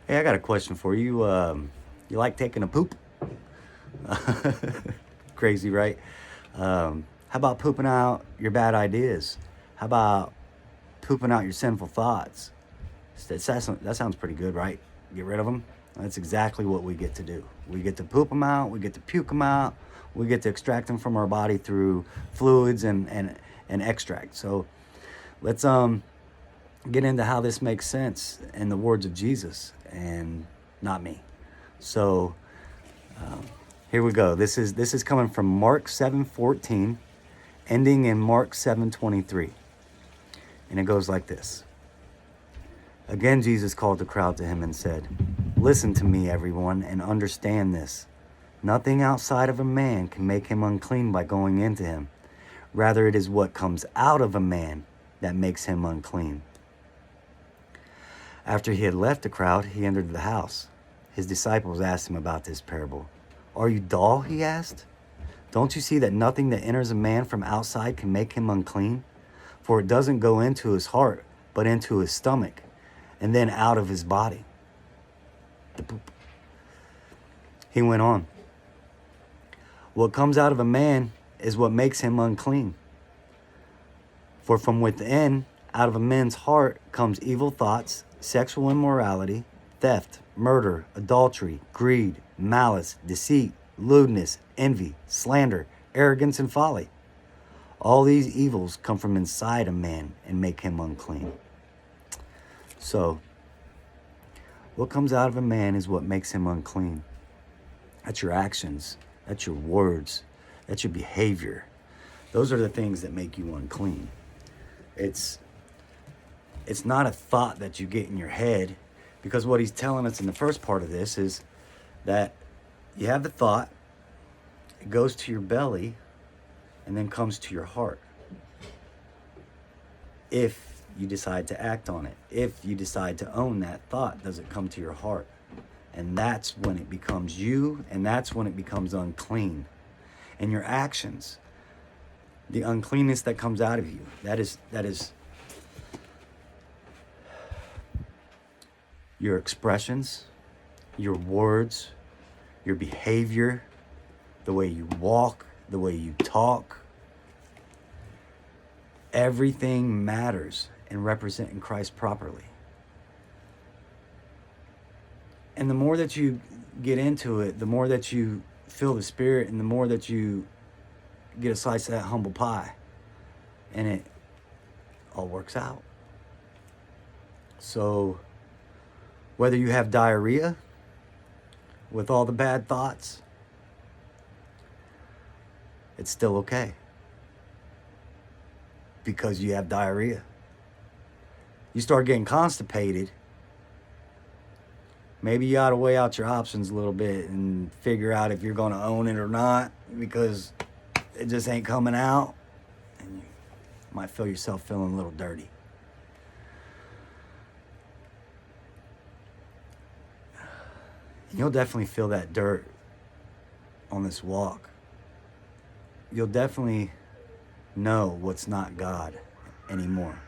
Hey, I got a question for you. You like taking a poop? Crazy, right? How about pooping out your bad ideas? How about pooping out your sinful thoughts? That sounds pretty good, right? Get rid of them. That's exactly what we get to do. We get to poop them out. We get to puke them out. We get to extract them from our body through fluids and extract. So let's get into how this makes sense in the words of Jesus and not me. So here we go. This is coming from Mark 7:14, ending in Mark 7:23. And it goes like this. Again Jesus called the crowd to him and said, "Listen to me, everyone, and understand this. Nothing outside of a man can make him unclean by going into him. Rather, it is what comes out of a man that makes him unclean." After he had left the crowd, he entered the house. His disciples asked him about this parable. "Are you dull?" he asked. "Don't you see that nothing that enters a man from outside can make him unclean? For it doesn't go into his heart, but into his stomach, and then out of his body." The poop. He went on. "What comes out of a man is what makes him unclean. For from within, out of a man's heart, comes evil thoughts, sexual immorality, theft, murder, adultery, greed, malice, deceit, lewdness, envy, slander, arrogance, and folly. All these evils come from inside a man and make him unclean." So, what comes out of a man is what makes him unclean. That's your actions. That's your words. That's your behavior. Those are the things that make you unclean. It's not a thought that you get in your head, because what he's telling us in the first part of this is that you have the thought, it goes to your belly, and then comes to your heart. If you decide to act on it, if you decide to own that thought, does it come to your heart? And that's when it becomes you, and that's when it becomes unclean. And your actions, the uncleanness that comes out of you, that is your expressions, your words, your behavior, the way you walk, the way you talk. Everything matters in representing Christ properly. And the more that you get into it, the more that you feel the Spirit, and the more that you get a slice of that humble pie, and it all works out. So whether you have diarrhea with all the bad thoughts, it's still okay, because you have diarrhea. You start getting constipated, maybe you ought to weigh out your options a little bit and figure out if you're going to own it or not, because it just ain't coming out, and you might feel yourself feeling a little dirty. You'll definitely feel that dirt on this walk. You'll definitely know what's not God anymore.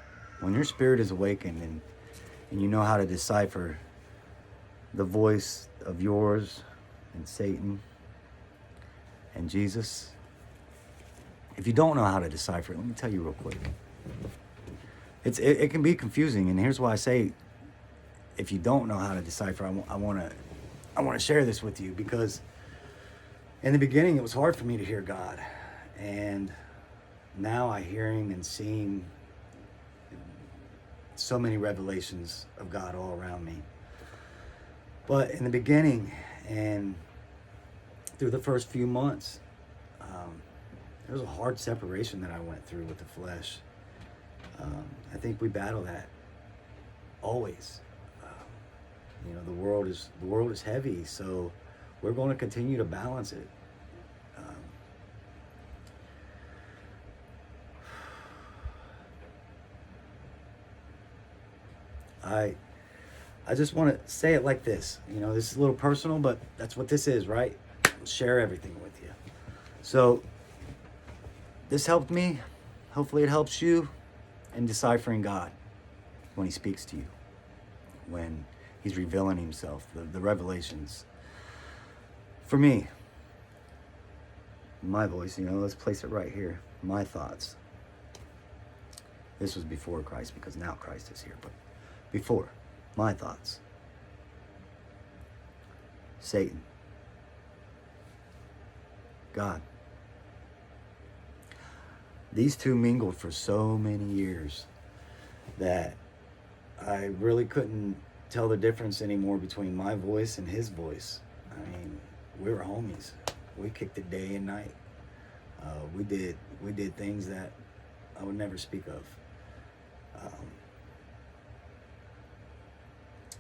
When your spirit is awakened, and you know how to decipher the voice of yours and Satan and Jesus. If you don't know how to decipher it, let me tell you real quick. It can be confusing, and here's why I say, if you don't know how to decipher, I want to share this with you, because in the beginning it was hard for me to hear God, and now I hear him and see him. So many revelations of God all around me. But in the beginning and through the first few months, there was a hard separation that I went through with the flesh. I think we battle that always. The world is heavy, so we're going to continue to balance it. I just want to say it like this. This is a little personal, but that's what this is, right? I'll share everything with you. So this helped me. Hopefully it helps you in deciphering God when he speaks to you, when He's revealing himself, the revelations. For me, my voice, let's place it right here. My thoughts. This was before Christ, because now Christ is here, but before, my thoughts. Satan. God. These two mingled for so many years that I really couldn't tell the difference anymore between my voice and his voice. I mean, we were homies. We kicked it day and night. We did things that I would never speak of.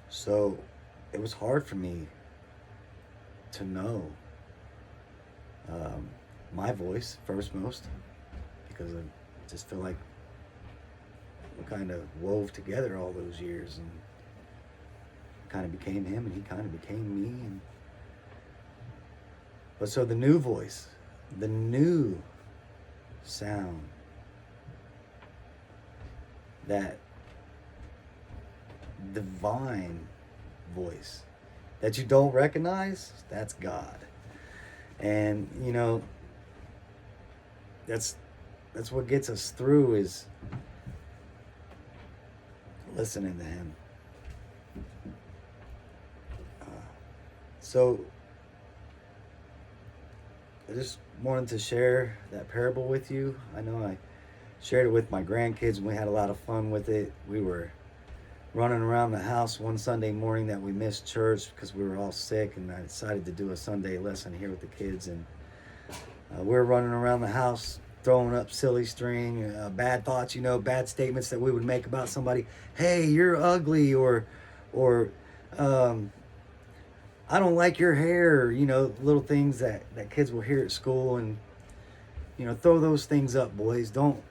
So it was hard for me to know my voice first most, because I just feel like we kind of wove together all those years and kind of became him and he kind of became me. But so the new voice, the new sound, that divine voice that you don't recognize, that's God. And that's what gets us through, is listening to him. So I just wanted to share that parable with you. I know I shared it with my grandkids and we had a lot of fun with it. We were running around the house one Sunday morning that we missed church because we were all sick, and I decided to do a Sunday lesson here with the kids, and we were running around the house throwing up silly string, bad thoughts, bad statements that we would make about somebody. Hey, you're ugly, or I don't like your hair, little things that kids will hear at school. And throw those things up, boys. Don't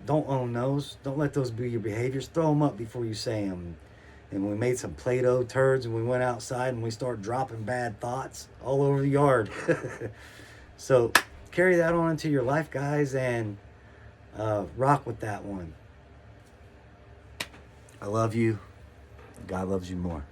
own those. Don't let those be your behaviors. Throw them up before you say them. And we made some Play-Doh turds, and we went outside and we started dropping bad thoughts all over the yard. So carry that on into your life, guys, and rock with that one. I love you. God loves you more.